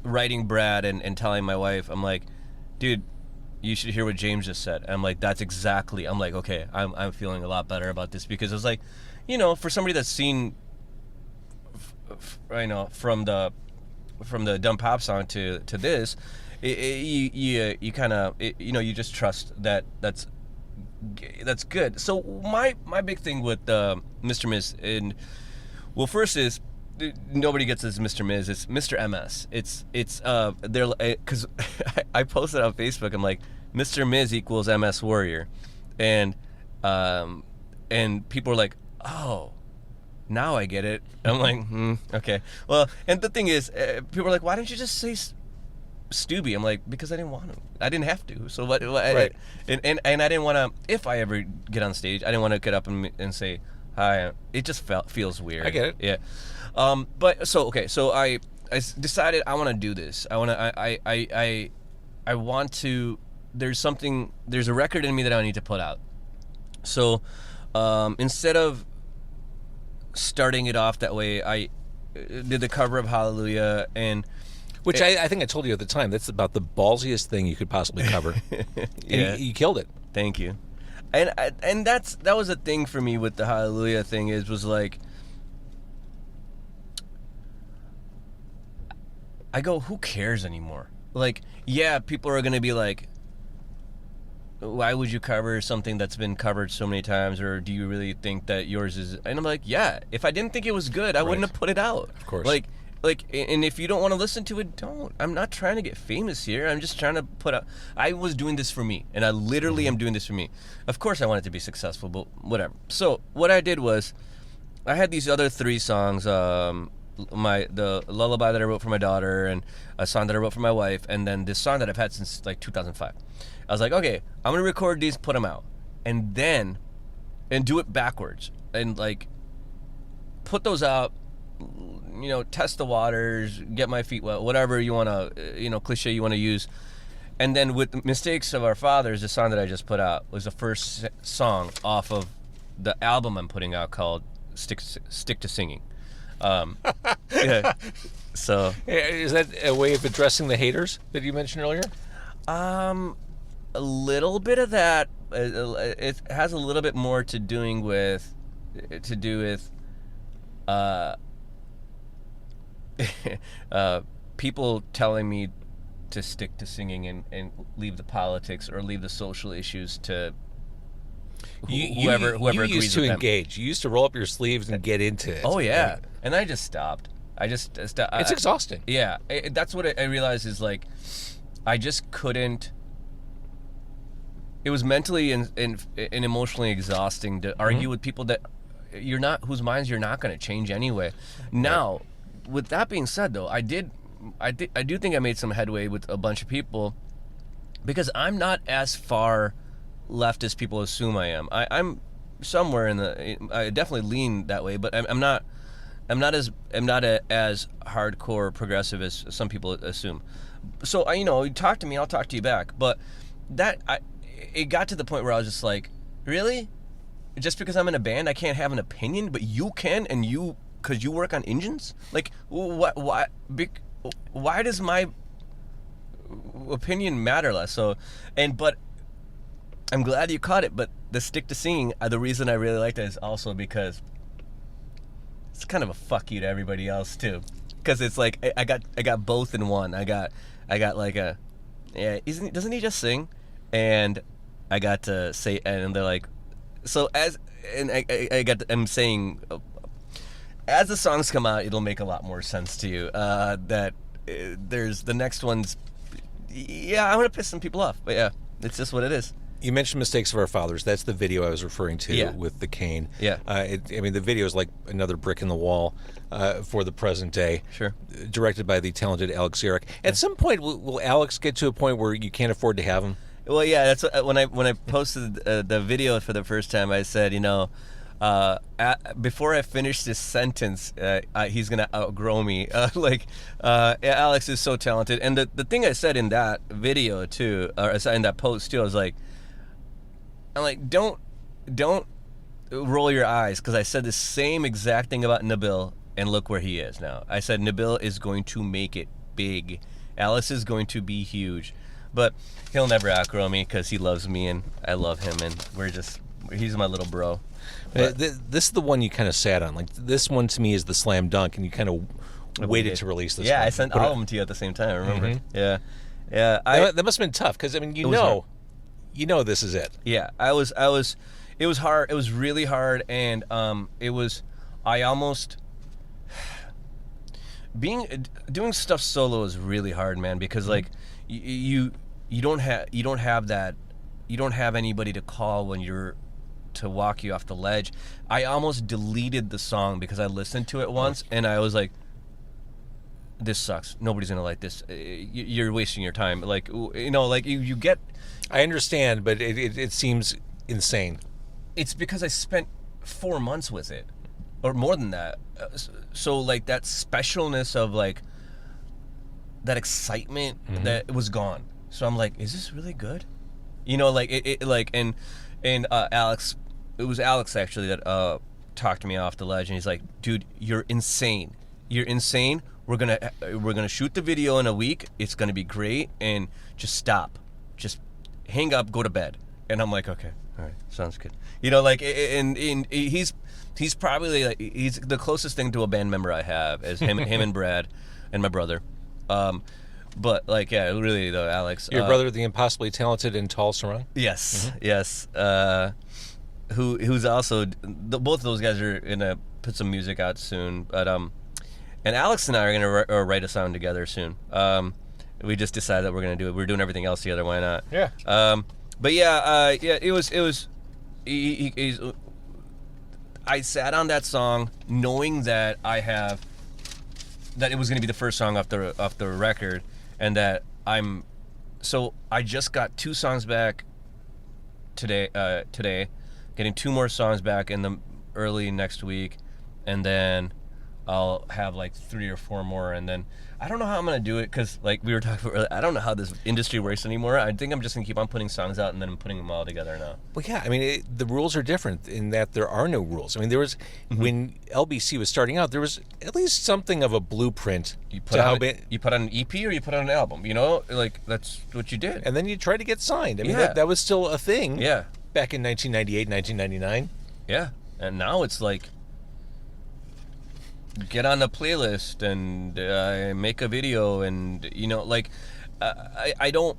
writing Brad and telling my wife, I'm like, dude, you should hear what James just said. And I'm like, that's exactly, I'm like, okay, I'm feeling a lot better about this, because it was like, for somebody that's seen, from the dumb pop song to this, you kind of, you just trust that's good. So my big thing with Mr. Ms. First is, nobody gets this Mr. Ms. It's Mr. MS. It's they're because I posted on Facebook. I'm like, Mr. Ms. equals MS Warrior, and people are like, oh, now I get it. I'm like, okay. Well, and the thing is, people are like, why didn't you just say Stubby? I'm like, because I didn't want to. I didn't have to. So what? Right. And I didn't want to. If I ever get on stage, I didn't want to get up and say hi. It just feels weird. I get it. Yeah. But so okay. So I decided I want to do this. I want to. There's a record in me that I need to put out. So instead of starting it off that way, I did the cover of Hallelujah, and which I think I told you at the time, that's about the ballsiest thing you could possibly cover. Yeah. And you killed it. Thank you. And that was a thing for me with the Hallelujah thing, was like, I go, who cares anymore? Like, yeah, people are gonna be like, why would you cover something that's been covered so many times, or do you really think that yours is? And I'm like, yeah, if I didn't think it was good, I wouldn't have put it out. Of course. Like, and if you don't want to listen to it, don't. I'm not trying to get famous here. I'm just trying to put out. I was doing this for me, and I literally am doing this for me. Of course, I want it to be successful, but whatever. So what I did was, I had these other 3 songs. The lullaby that I wrote for my daughter, and a song that I wrote for my wife, and then this song that I've had since like 2005. I was like, okay, I'm gonna record these, put them out, and then and do it backwards, and like put those out, you know, test the waters, get my feet wet, whatever you want to, you know, cliche you want to use. And then with Mistakes of Our Fathers, the song that I just put out was the first song off of the album I'm putting out called Stick to Singing. Yeah. So is that a way of addressing the haters that you mentioned earlier? A little bit of that. It has a little bit more to do with people telling me to stick to singing and leave the politics or leave the social issues to whoever you agrees used to with engage. You used to roll up your sleeves and get into it. Oh yeah, and I just stopped. It's exhausting. Yeah, that's what I realized is like, I just couldn't. It was mentally and emotionally exhausting to argue with people that whose minds you're not going to change anyway. Now, with that being said, though, I do think I made some headway with a bunch of people, because I'm not as far left as people assume I am. I'm somewhere I definitely lean that way, but I'm not as hardcore progressive as some people assume. So you talk to me, I'll talk to you back. But it got to the point where I was just like, really? Just because I'm in a band, I can't have an opinion, but you can, and because you work on engines? Like, what? Why does my opinion matter less? So, but I'm glad you caught it. But the stick to singing, the reason I really like that is also because it's kind of a fuck you to everybody else too, because it's like I got both in one. I got like doesn't he just sing? And I got to say, and they're like, so I'm saying, as the songs come out, it'll make a lot more sense to you. There's the next one's, yeah, I'm gonna piss some people off, but yeah, it's just what it is. You mentioned Mistakes of Our Fathers. That's the video I was referring to with the cane. Yeah. The video is like another brick in the wall for the present day. Sure. Directed by the talented Alex Zarek. At some point, will Alex get to a point where you can't afford to have him? Well, yeah, that's when I posted the video for the first time. I said, before I finish this sentence, he's gonna outgrow me. Alex is so talented, and the thing I said in that video too, or in that post too, I'm like, don't roll your eyes, because I said the same exact thing about Nabil, and look where he is now. I said Nabil is going to make it big. Alex is going to be huge. But he'll never outgrow me, because he loves me and I love him, and he's my little bro. This is the one you kind of sat on. Like, this one to me is the slam dunk, and you kind of waited to release this one. I sent all of them to you at the same time, remember? Mm-hmm. Yeah. That must have been tough, because, this is it. Yeah, it was hard. It was really hard, and doing stuff solo is really hard, man, because like you don't have anybody to call when you're to walk you off the ledge. I almost deleted the song because I listened to it once and I was like, this sucks. Nobody's gonna like this. You're wasting your time. Like, you get. I understand, but it seems insane. It's because I spent 4 months with it, or more than that. So like that specialness of like that excitement that was gone. So I'm like, is this really good? Alex, it was Alex actually that talked me off the ledge, and he's like, dude, you're insane. You're insane. We're gonna shoot the video in a week. It's gonna be great, and just stop. Just hang up, go to bed. And I'm like, okay, all right, sounds good. And he's probably like, he's the closest thing to a band member I have, is him and Brad and my brother. But like, yeah, really though, Alex. Your brother, the impossibly talented and tall Sarang? Yes, yes. Who's also both of those guys are gonna put some music out soon. But and Alex and I are gonna write a song together soon. We just decided that we're gonna do it. We're doing everything else together. Why not? Yeah. But yeah, it was. I sat on that song knowing that it was going to be the first song off the record, and that so I just got 2 songs back today getting 2 more songs back in the early next week, and then I'll have like 3 or 4 more, and then I don't know how I'm gonna do it because, like we were talking about earlier, I don't know how this industry works anymore. I think I'm just gonna keep on putting songs out and then I'm putting them all together now. Well, yeah, I mean, the rules are different in that there are no rules. I mean, there was when LBC was starting out, there was at least something of a blueprint. You put out an EP or you put out an album, you know, like that's what you did. And then you try to get signed. I mean, Yeah. that was still a thing. Yeah. Back in 1998, 1999. Yeah, and now it's like get on the playlist and make a video, and you know, like I don't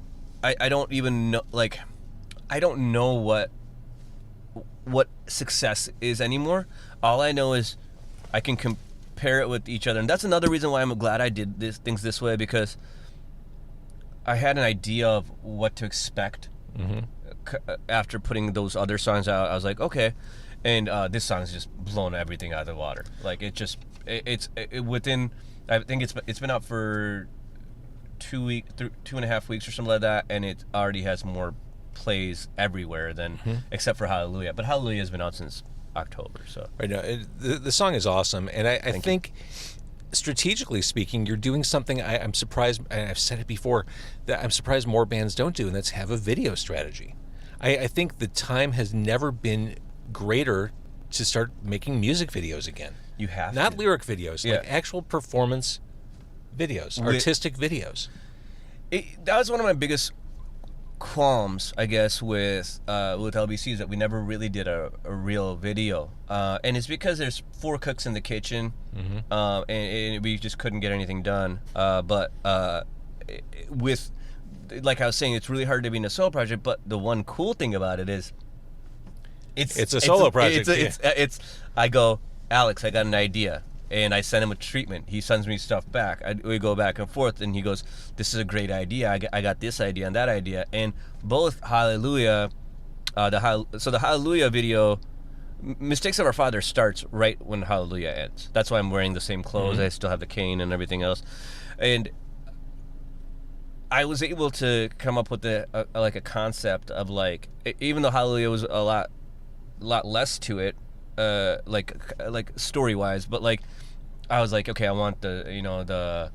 even know, like I don't know what success is anymore. All I know is I can compare it with each other, and that's another reason why I'm glad I did things this way, because I had an idea of what to expect after putting those other songs out. I was like, okay, and this song's just blown everything out of the water. Like it's within, I think it's been out for 2.5 weeks or something like that, and it already has more plays everywhere than except for Hallelujah. But Hallelujah has been out since October, so Right now, the song is awesome, and I think strategically speaking, you're doing something I'm surprised, and I've said it before, that I'm surprised more bands don't do, and that's have a video strategy. I think the time has never been greater to start making music videos again. you have Not to. lyric videos, Yeah. like actual performance videos, artistic videos. That was one of my biggest qualms, I guess, with LBC, is that we never really did a real video, and it's because there's 4 cooks in the kitchen, and we just couldn't get anything done. But with, like I was saying, it's really hard to be in a solo project. But the one cool thing about it is, It's a solo project. I go, Alex, I got an idea. And I send him a treatment. He sends me stuff back. We go back and forth, and he goes, "This is a great idea. I got this idea and that idea." And both Hallelujah, the Hallelujah video, Mistakes of Our Father starts right when Hallelujah ends. That's why I'm wearing the same clothes. I still have the cane and everything else, and I was able to come up with a concept of, like, even though Hallelujah was a lot less to it, like story wise, but like I was like, okay, I want the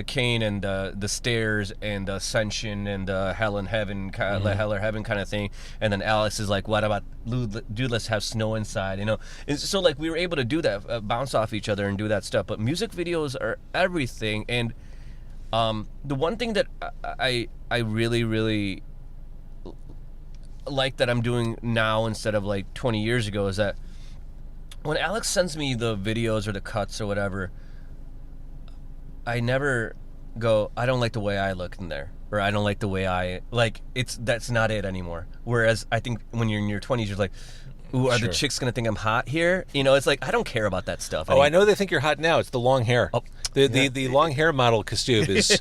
cane and the stairs and the ascension and the hell and heaven hell or heaven kind of thing. And then Alex is like, what about, dude, let's have snow inside, you know? And so, like, we were able to do that, bounce off each other and do that stuff. But music videos are everything. And the one thing that I really, really like that I'm doing now instead of like 20 years ago is that when Alex sends me the videos or the cuts or whatever, I never go, I don't like the way I look in there, or I don't like the way that's not it anymore. Whereas I think when you're in your 20s, you're like, ooh, are the chicks gonna think I'm hot here? You know, it's like, I don't care about that stuff. I know they think you're hot now. It's the long hair. Oh, the long hair model costume is.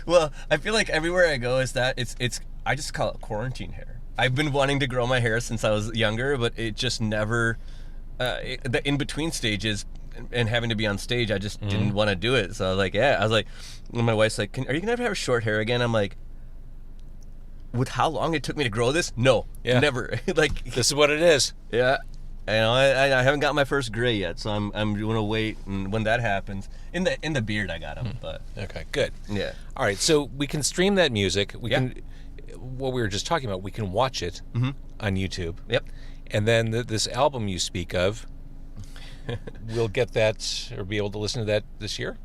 Well, I feel like everywhere I go is that it's I just call it quarantine hair. I've been wanting to grow my hair since I was younger, but it just never. The in between stages and having to be on stage, I just didn't want to do it. So I was like, when my wife's like, "Are you gonna have short hair again?" I'm like, with how long it took me to grow this, no, never. Like, this is what it is. Yeah. You know, I haven't got my first gray yet, so I'm gonna wait, and when that happens, in the beard I got them. But Okay, good. yeah, All right, so we can stream that music. We can, what we were just talking about, we can watch it on YouTube. Yep. And then this album you speak of, we'll get that, or be able to listen to that this year?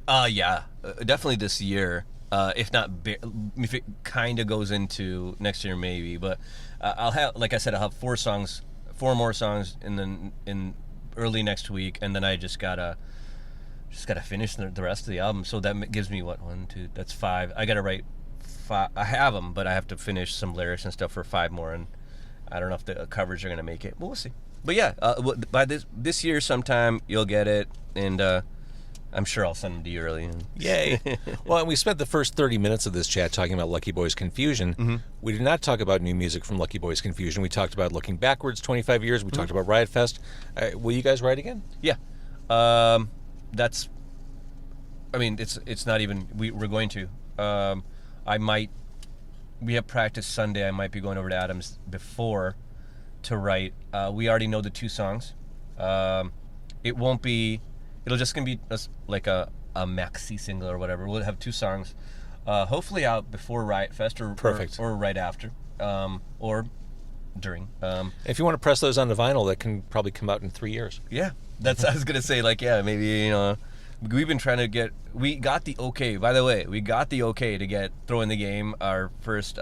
Yeah, definitely this year. If not, if it kind of goes into next year, maybe. But I'll have, like I said, I'll have 4 more songs in early next week, and then I just gotta finish the rest of the album. So that gives me what, 1, 2, that's 5. I gotta write 5. I have them, but I have to finish some lyrics and stuff for 5 more, and I don't know if the covers are gonna make it, but we'll see. But yeah, by this year sometime you'll get it, and I'm sure I'll send them to you early. Yay. Well, and we spent the first 30 minutes of this chat talking about Lucky Boys Confusion. We did not talk about new music from Lucky Boys Confusion. We talked about looking backwards 25 years. We talked about Riot Fest. Will you guys write again? Yeah. That's, I mean, it's not even, we're going to. I might we have practice Sunday. I might be going over to Adams before to write. We already know the 2 songs. It won't be. It'll just gonna be like a maxi single or whatever. We'll have 2 songs, hopefully out before Riot Fest or Perfect. or right after, or during. If you want to press those on the vinyl, that can probably come out in 3 years. Yeah, that's I was gonna say. Like, yeah, maybe, you know, we've been trying to get. We got the okay. By the way, we got the okay to get Throw in the Game, our first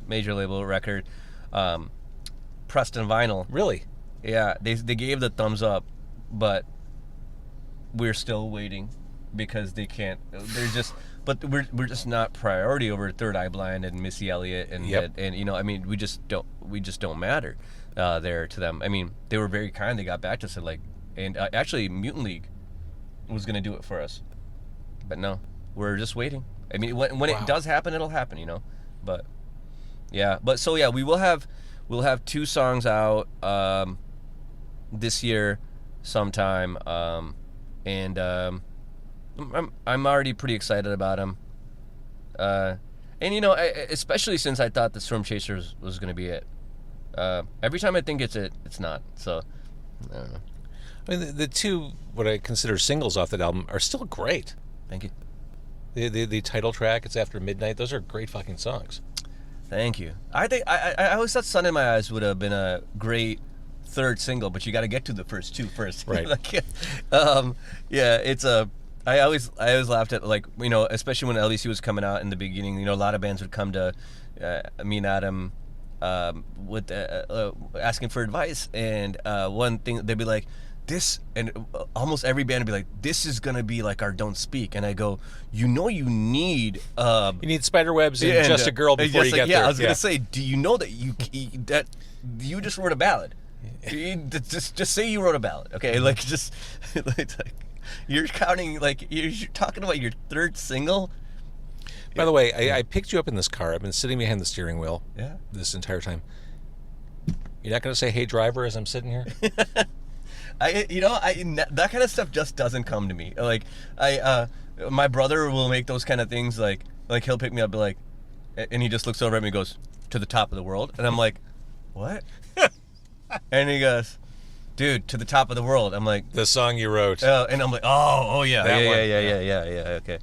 major label record, pressed on vinyl. Really? Yeah, they gave the thumbs up, but we're still waiting because they can't. They're just. But we're just not priority over Third Eye Blind and Missy Elliott and Yep. and you know, I mean, we just don't matter there to them. I mean, they were very kind. They got back to us, like, and actually Mutant League was gonna do it for us, but no, we're just waiting. I mean, when Wow. it does happen, it'll happen, you know. But yeah, so yeah, we'll have 2 songs out this year sometime, and I'm already pretty excited about them. And you know, especially since I thought the Storm Chasers was going to be it. Every time I think it's it, it's not. So I don't know. I mean, the 2 what I consider singles off that album are still great. Thank you. The title track, It's After Midnight, those are great fucking songs. Thank you. I think I always thought Sun in My Eyes would have been a great 3rd single, but you got to get to the first 2 first. Right. Like, yeah, it's a. I always laughed at, like, you know, especially when LBC was coming out in the beginning. You know, a lot of bands would come to me and Adam with asking for advice, and one thing they'd be like, "This," and almost every band would be like, "This is gonna be like our Don't Speak," and I go, "You know, you need You need Spiderwebs and Just a Girl before you get there. I was gonna say, do you know that you just wrote a ballad? Just say you wrote a ballad, okay? Like, just like. You're counting, like, you're talking about your 3rd single. By the way, I picked you up in this car. I've been sitting behind the steering wheel this entire time. You're not going to say, "Hey, driver," as I'm sitting here? That kind of stuff just doesn't come to me. Like, my brother will make those kind of things, like he'll pick me up, like, and he just looks over at me and goes, "To the top of the world," and I'm like, "What?" And he goes, "Dude, To the Top of the World." I'm like, The song you wrote. and I'm like, oh yeah, That one. yeah, okay.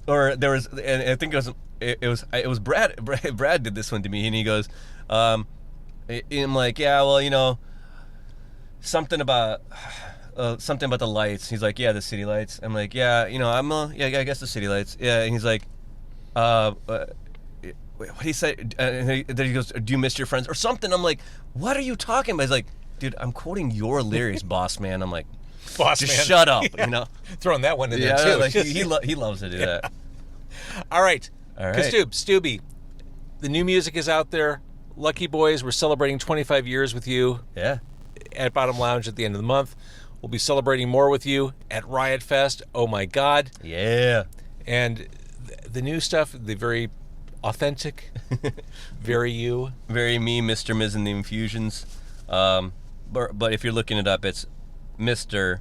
Or there was, and I think it was Brad. Brad did this one to me, and he goes, I'm like, yeah, well, you know, something about the lights. He's like, yeah, the city lights. I'm like, yeah, you know, yeah, I guess the city lights. Yeah, and he's like, what did he say? And then he goes, "Do you miss your friends?" or something. I'm like, what are you talking about? He's like, "Dude, I'm quoting your lyrics, boss man." I'm like, Boss just man. shut up, Yeah. you know. Throwing that one in Yeah, there, too. like he loves to do that. All right. All right. Stubby, the new music is out there. Lucky Boys, we're celebrating 25 years with you Yeah. at Bottom Lounge at the end of the month. We'll be celebrating more with you at Riot Fest. Oh, my God. Yeah. And the new stuff, the very authentic, very you. Very me, Mr. Miz and the Infusions. But if you're looking it up, it's Mr.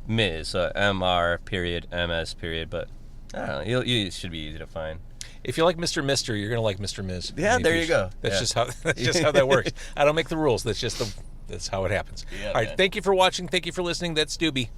Miz, Mr. period, MS period. But I don't know, you should be easy to find. If you like Mr. Mister, you're gonna like Mr. Miz. Yeah, there you go. That's Yeah. just how that works. I don't make the rules. That's how it happens. Yeah, All right. man. Thank you for watching. Thank you for listening. That's Stubby.